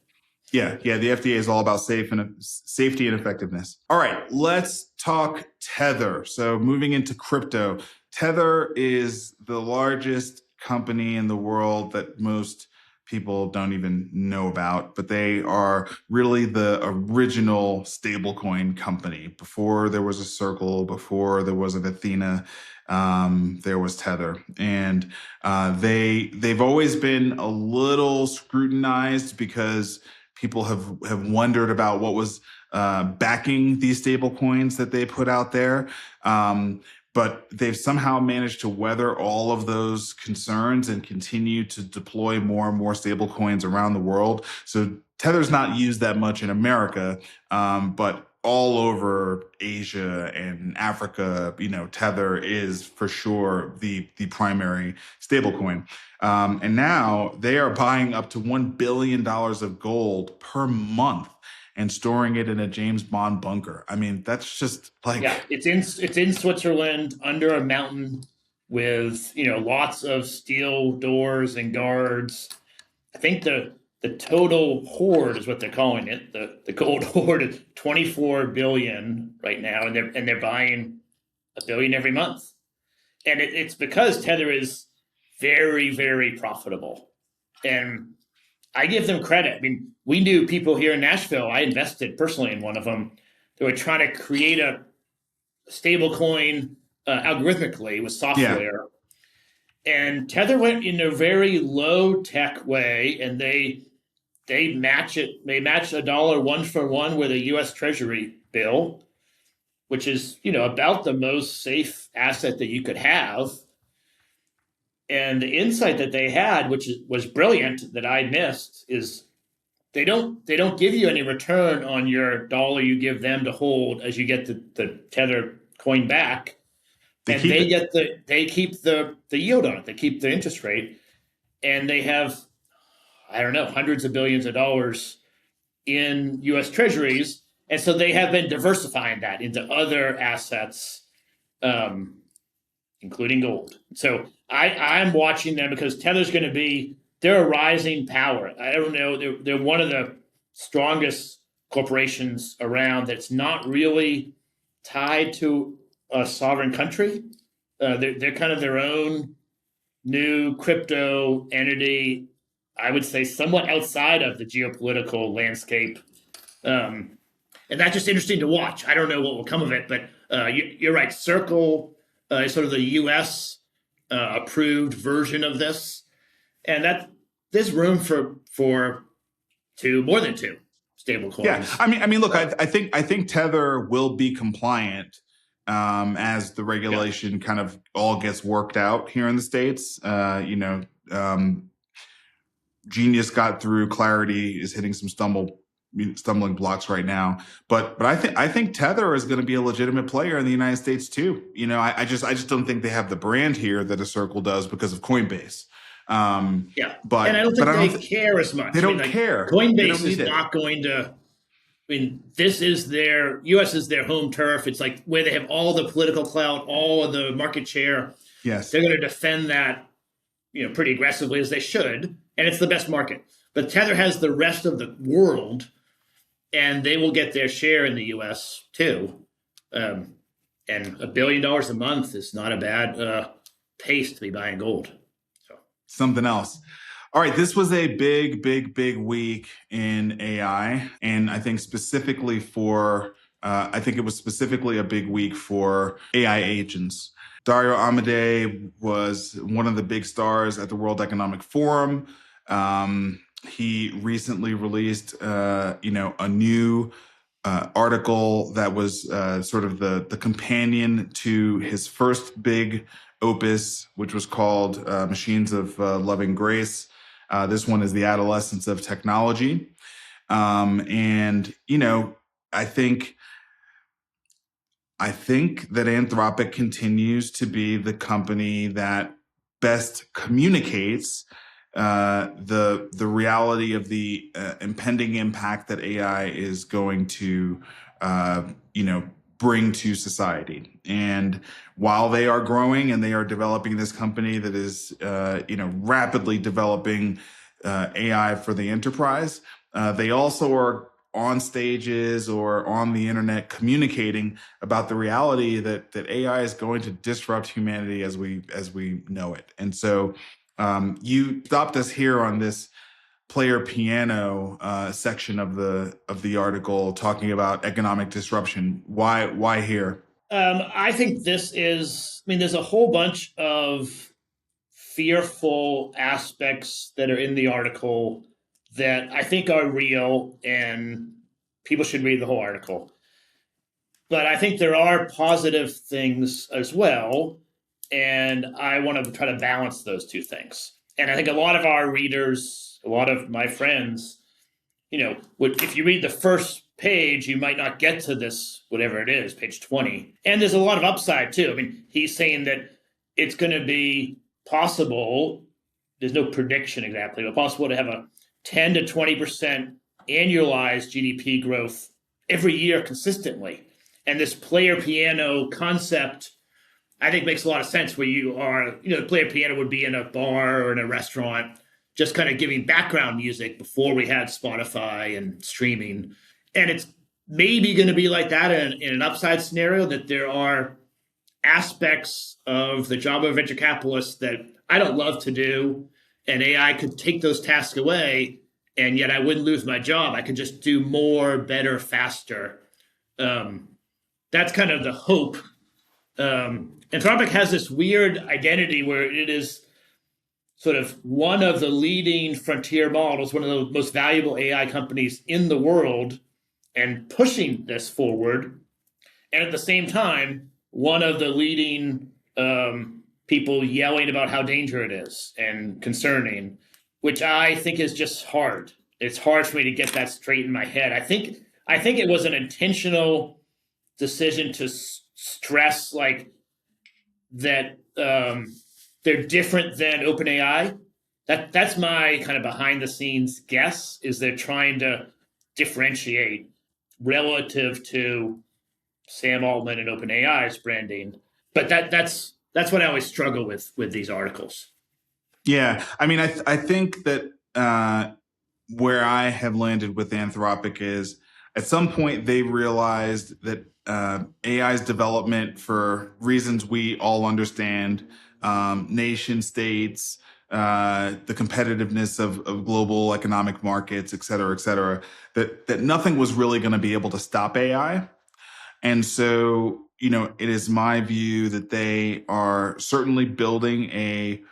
Yeah. The FDA is all about safety and effectiveness. All right, let's talk Tether. So moving into crypto, Tether is the largest company in the world that most people don't even know about, but they are really the original stablecoin company. Before there was a Circle, before there was an Athena, there was Tether, and they've always been a little scrutinized because people have wondered about what was backing these stable coins that they put out there. But they've somehow managed to weather all of those concerns and continue to deploy more and more stable coins around the world. So Tether's not used that much in America, but all over Asia and Africa, Tether is for sure the primary stablecoin. And now they are buying up to $1 billion of gold per month and storing it in a James Bond bunker. I mean, that's just like... Yeah, it's in Switzerland under a mountain with, lots of steel doors and guards. I think the total hoard is what they're calling it. The gold hoard is 24 billion right now, and they're buying $1 billion every month. And it's because Tether is very, very profitable. And I give them credit. I mean, we knew people here in Nashville. I invested personally in one of them. They were trying to create a stable coin algorithmically with software. Yeah. And Tether went in a very low tech way, and they match it. They match a dollar 1-for-1 with a U.S. Treasury bill, which is, about the most safe asset that you could have. And the insight that they had, which was brilliant, that I missed, is they don't give you any return on your dollar you give them to hold as you get the Tether coin back, they keep the yield on it. They keep the interest rate, and they have, I don't know, hundreds of billions of dollars in U.S. Treasuries, and so they have been diversifying that into other assets, including gold. So I'm watching them because Tether's going to be, they're a rising power. I don't know, they're one of the strongest corporations around that's not really tied to a sovereign country. They're kind of their own new crypto entity, I would say somewhat outside of the geopolitical landscape. And that's just interesting to watch. I don't know what will come of it, but you're right. Circle is sort of the U.S. Approved version of this. And there's room for more than two. stable coins. Yeah, I mean, look, I think Tether will be compliant as the regulation kind of all gets worked out here in the States. Genius got through. Clarity is hitting some stumbling blocks right now. But I think Tether is going to be a legitimate player in the United States too. I just don't think they have the brand here that a Circle does because of Coinbase. But and I don't think they care as much. They don't care. Coinbase is not going to. I mean, this is U.S. is their home turf. It's like where they have all the political clout, all of the market share. Yes, they're going to defend that, pretty aggressively, as they should, and it's the best market. But Tether has the rest of the world, and they will get their share in the U.S. too. And $1 billion a month is not a bad pace to be buying gold. So something else. All right, this was a big week in AI, and I think specifically it was specifically a big week for AI agents. Dario Amodei was one of the big stars at the World Economic Forum. He recently released, a new article that was sort of the companion to his first big opus, which was called Machines of Loving Grace. This one is the Adolescence of Technology. I think that Anthropic continues to be the company that best communicates the reality of the impending impact that AI is going to, bring to society. And while they are growing and they are developing this company that is, rapidly developing AI for the enterprise, they also are on stages or on the internet communicating about the reality that AI is going to disrupt humanity as we know it. And so you stopped us here on this player piano section of the article talking about economic disruption. Why here? I think there's a whole bunch of fearful aspects that are in the article that I think are real, and people should read the whole article. But I think there are positive things as well, and I want to try to balance those two things. And I think a lot of our readers, a lot of my friends, if you read the first page, you might not get to this, whatever it is, page 20. And there's a lot of upside too. I mean, he's saying that it's going to be possible, there's no prediction exactly, but possible to have a 10 to 20% annualized GDP growth every year consistently. And this player piano concept, I think, makes a lot of sense where you are, the player piano would be in a bar or in a restaurant, just kind of giving background music before we had Spotify and streaming. And it's maybe going to be like that in an upside scenario, that there are aspects of the job of venture capitalists that I don't love to do, and AI could take those tasks away, and yet I wouldn't lose my job. I could just do more, better, faster. That's kind of the hope. Anthropic has this weird identity where it is sort of one of the leading frontier models, one of the most valuable AI companies in the world, and pushing this forward. And at the same time, one of the leading people yelling about how dangerous it is and concerning, which I think is just hard. It's hard for me to get that straight in my head. I think it was an intentional decision to stress like that they're different than OpenAI. That's my kind of behind the scenes guess, is they're trying to differentiate relative to Sam Altman and OpenAI's branding. But that's what I always struggle with these articles. Yeah, I mean, I think that where I have landed with Anthropic is at some point they realized that AI's development, for reasons we all understand, nation states, the competitiveness of global economic markets, et cetera, that nothing was really going to be able to stop AI. And so, it is my view that they are certainly building a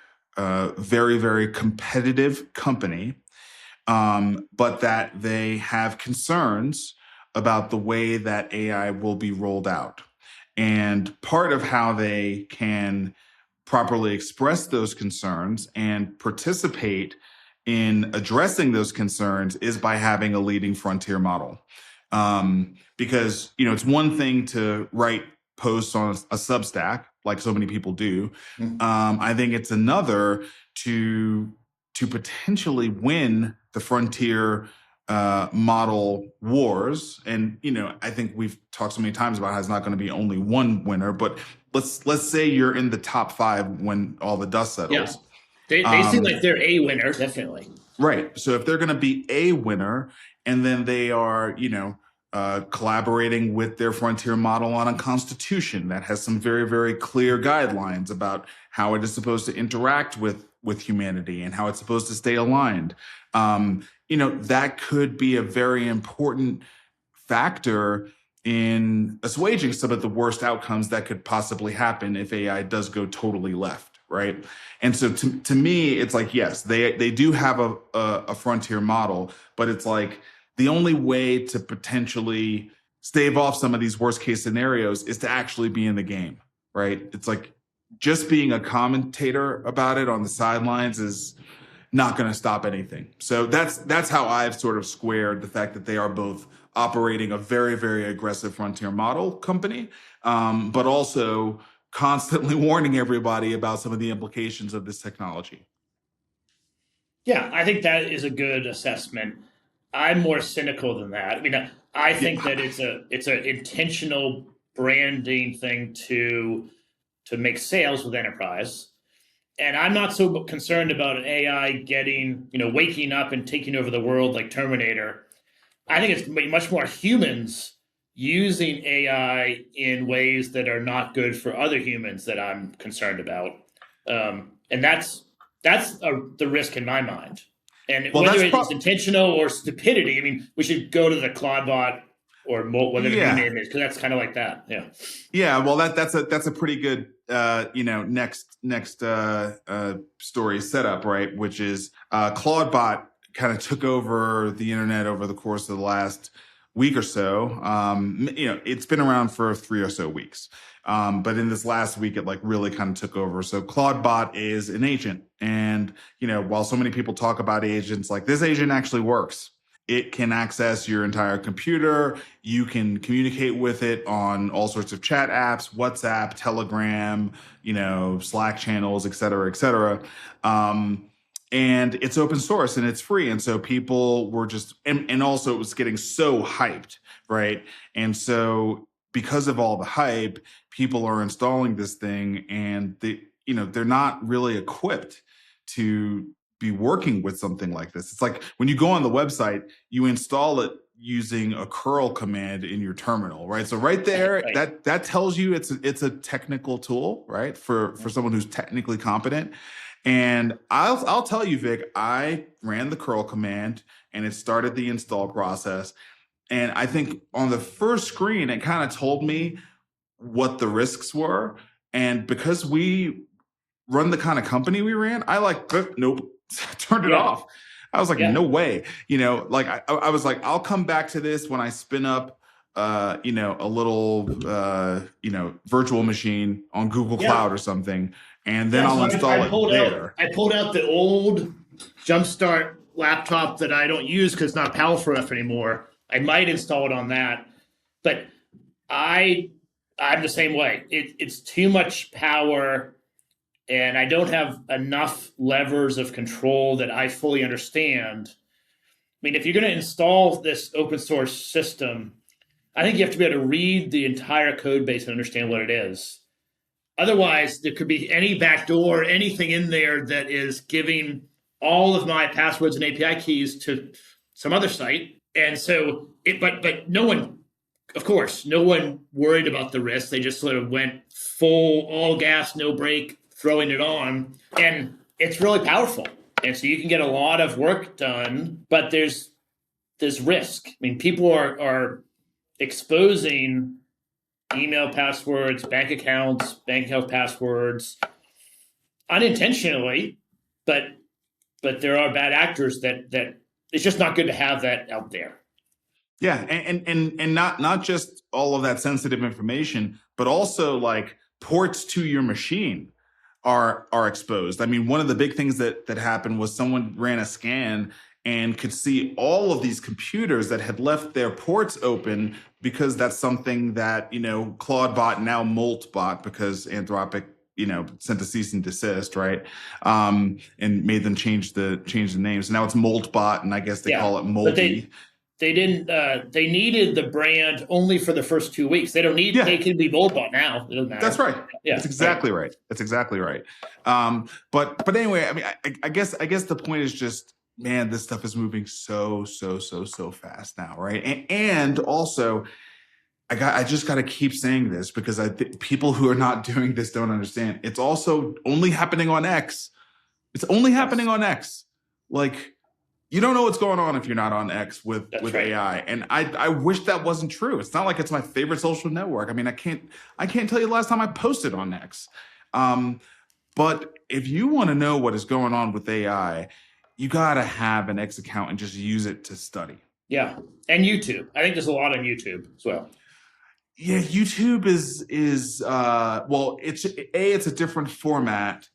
very, very competitive company. but that they have concerns about the way that AI will be rolled out. And part of how they can properly express those concerns and participate in addressing those concerns is by having a leading frontier model. Because, it's one thing to write posts on a Substack, like so many people do. I think it's another to potentially win the frontier model wars. And, I think we've talked so many times about how it's not going to be only one winner, but let's say you're in the top 5 when all the dust settles. Yeah. They seem like they're a winner, definitely. Right. So if they're going to be a winner, and then they are, collaborating with their frontier model on a constitution that has some very, very clear guidelines about how it is supposed to interact with humanity and how it's supposed to stay aligned. That could be a very important factor in assuaging some of the worst outcomes that could possibly happen if AI does go totally left, right? And so to me, it's like, yes, they do have a frontier model, but it's like the only way to potentially stave off some of these worst case scenarios is to actually be in the game, right? It's like just being a commentator about it on the sidelines is not going to stop anything. So that's how I've sort of squared the fact that they are both operating a very, very aggressive frontier model company, but also constantly warning everybody about some of the implications of this technology. Yeah, I think that is a good assessment. I'm more cynical than that. I mean, I think that it's an intentional branding thing to make sales with enterprise. And I'm not so concerned about an AI getting, waking up and taking over the world like Terminator. I think it's much more humans using AI in ways that are not good for other humans that I'm concerned about. And that's the risk in my mind. And whether it's intentional or stupidity, I mean, we should go to the Clawdbot or whatever the new name is, because that's kind of like that. Yeah. Yeah. Well, that's a pretty good next story setup, right? Which is Clawdbot kind of took over the internet over the course of the last week or so. It's been around for 3 or so weeks. But in this last week, it really kind of took over. So Clawdbot is an agent. And, while so many people talk about agents, this agent actually works. It can access your entire computer. You can communicate with it on all sorts of chat apps, WhatsApp, Telegram, Slack channels, et cetera, et cetera. And it's open source and it's free. And so people were and also it was getting so hyped, right? And so because of all the hype, people are installing this thing and they're not really equipped to be working with something like this. It's like when you go on the website, you install it using a curl command in your terminal, right? So right there, right. that tells you it's a technical tool, right? For someone who's technically competent. And I'll tell you, Vic, I ran the curl command and it started the install process. And I think on the first screen, it kind of told me what the risks were. And because we run the kind of company we ran, I nope, turned it off. I was like, no way. I was like, I'll come back to this when I spin up, a little, virtual machine on Google Cloud or something. And then I'll install it there. I pulled out the old Jumpstart laptop that I don't use because it's not powerful enough anymore. I might install it on that. But I'm the same way. It's too much power. And I don't have enough levers of control that I fully understand. I mean, if you're going to install this open source system, I think you have to be able to read the entire code base and understand what it is. Otherwise, there could be any backdoor, anything in there that is giving all of my passwords and API keys to some other site. And so, but no one, of course, no one worried about the risk. They just sort of went full, all gas, no brake, throwing it on. And it's really powerful. And so you can get a lot of work done, but there's risk. I mean, people are exposing email passwords, bank account passwords unintentionally, but there are bad actors that it's just not good to have that out there. Yeah, and not just all of that sensitive information, but also like ports to your machine are exposed. I mean, one of the big things that happened was someone ran a scan and could see all of these computers that had left their ports open because that's something that, Clawdbot, now Moltbot, because Anthropic, sent a cease and desist, right? And made them change the name. So now it's Moltbot, and I guess they call it Moldy. They didn't. They needed the brand only for the first 2 weeks. They don't need. Yeah. They can be Moltbot now. It doesn't matter. That's right. Yeah, that's exactly right. That's exactly right. But anyway, I mean, I guess the point is just, man, this stuff is moving so fast now, right? And also, I just got to keep saying this because I think people who are not doing this don't understand. It's also only happening on X. It's only happening on X. Like, you don't know what's going on if you're not on X with right. AI. And I wish that wasn't true. It's not like it's my favorite social network. I mean, I can't tell you the last time I posted on X. But if you want to know what is going on with AI, you got to have an X account and just use it to study. Yeah. And YouTube. I think there's a lot on YouTube as well. Yeah, YouTube is well, it's a different format.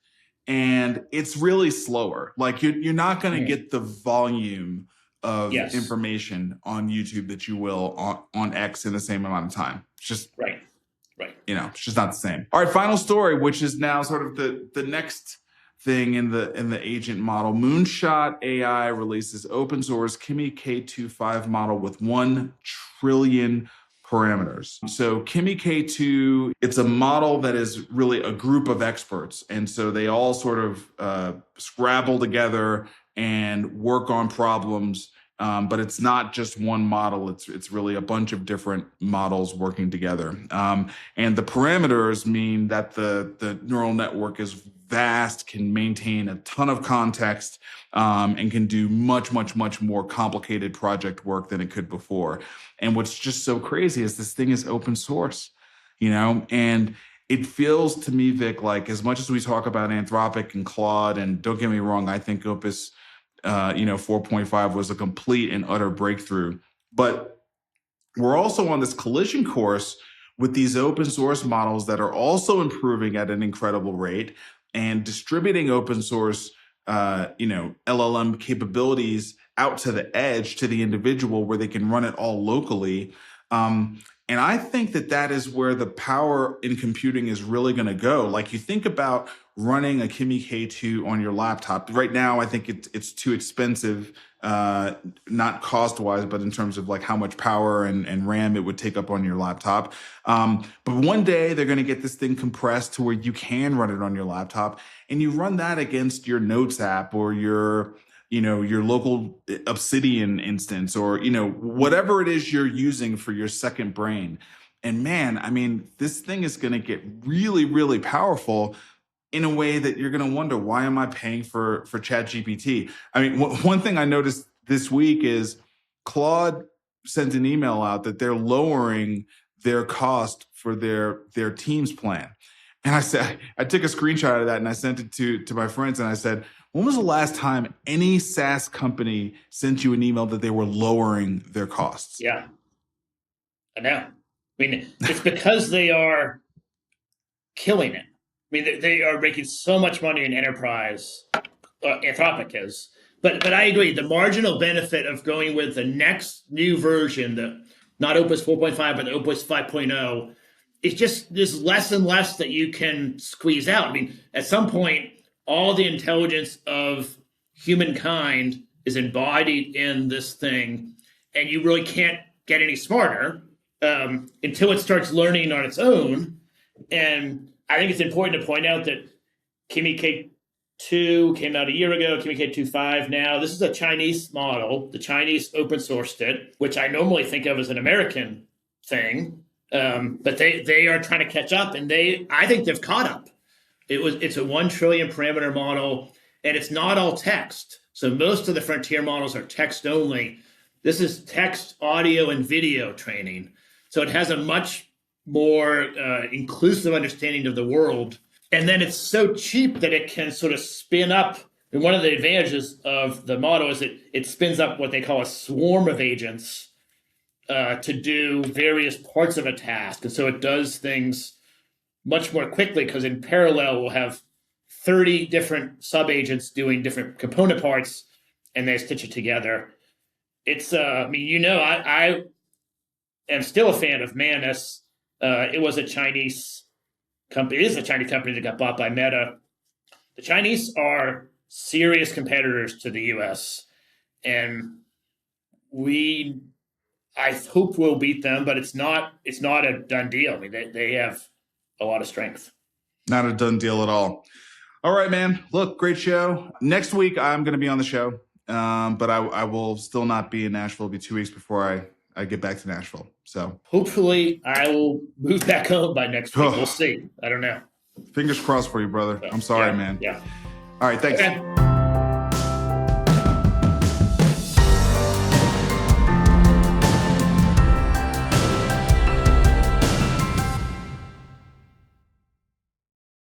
And it's really slower. Like you're not going to get the volume of information on YouTube that you will on X in the same amount of time. It's just right. It's just not the same. All right, final story, which is now sort of the next thing in the agent model. Moonshot AI releases open source Kimi K2.5 model with 1 trillion parameters. So Kimi K2, it's a model that is really a group of experts. And so they all sort of scrabble together and work on problems. But it's not just one model. It's really a bunch of different models working together. And the parameters mean that the neural network is vast, can maintain a ton of context, and can do much more complicated project work than it could before. And what's just so crazy is this thing is open source, and it feels to me, Vic, like as much as we talk about Anthropic and Claude, and don't get me wrong, I think Opus 4.5 was a complete and utter breakthrough. But we're also on this collision course with these open source models that are also improving at an incredible rate and distributing open source, LLM capabilities out to the edge, to the individual, where they can run it all locally. And I think that is where the power in computing is really going to go. Like, you think about running a Kimi K2 on your laptop. Right now, I think it's too expensive, not cost-wise, but in terms of like how much power and RAM it would take up on your laptop. But one day they're going to get this thing compressed to where you can run it on your laptop, and you run that against your Notes app or your local Obsidian instance, or, whatever it is you're using for your second brain. And man, I mean, this thing is going to get really, really powerful in a way that you're going to wonder, why am I paying for ChatGPT? I mean, one thing I noticed this week is Claude sent an email out that they're lowering their cost for their Teams plan. And I took a screenshot of that and I sent it to my friends, and I said, when was the last time any SaaS company sent you an email that they were lowering their costs? Yeah, I know. I mean, it's because they are killing it. I mean, they are making so much money in enterprise. Anthropic is. But I agree, the marginal benefit of going with the next new version, not Opus 4.5, but the Opus 5.0, it's just, there's less and less that you can squeeze out. I mean, at some point, all the intelligence of humankind is embodied in this thing, and you really can't get any smarter until it starts learning on its own. And I think it's important to point out that Kimi K2 came out a year ago, Kimi K2.5 now. This is a Chinese model. The Chinese open sourced it, which I normally think of as an American thing. But they are trying to catch up, and I think they've caught up. It's a 1 trillion parameter model, and it's not all text. So most of the frontier models are text only. This is text, audio, and video training. So it has a much more inclusive understanding of the world. And then it's so cheap that it can sort of spin up And one of the advantages of the model is that it spins up what they call a swarm of agents to do various parts of a task. And so it does things much more quickly because in parallel, we'll have 30 different sub-agents doing different component parts, and they stitch it together. It's, I am still a fan of Manus. It was a Chinese company. It is a Chinese company that got bought by Meta. The Chinese are serious competitors to the US, and I hope we'll beat them, but it's not a done deal. I mean, they have a lot of strength. Not a done deal at all. All right, man. Look, great show. Next week, I'm going to be on the show, but I will still not be in Nashville. It'll be 2 weeks before I get back to Nashville. So hopefully I will move back home by next week. We'll see. I don't know. Fingers crossed for you, brother. I'm sorry, man. Yeah. All right. Thanks. Okay.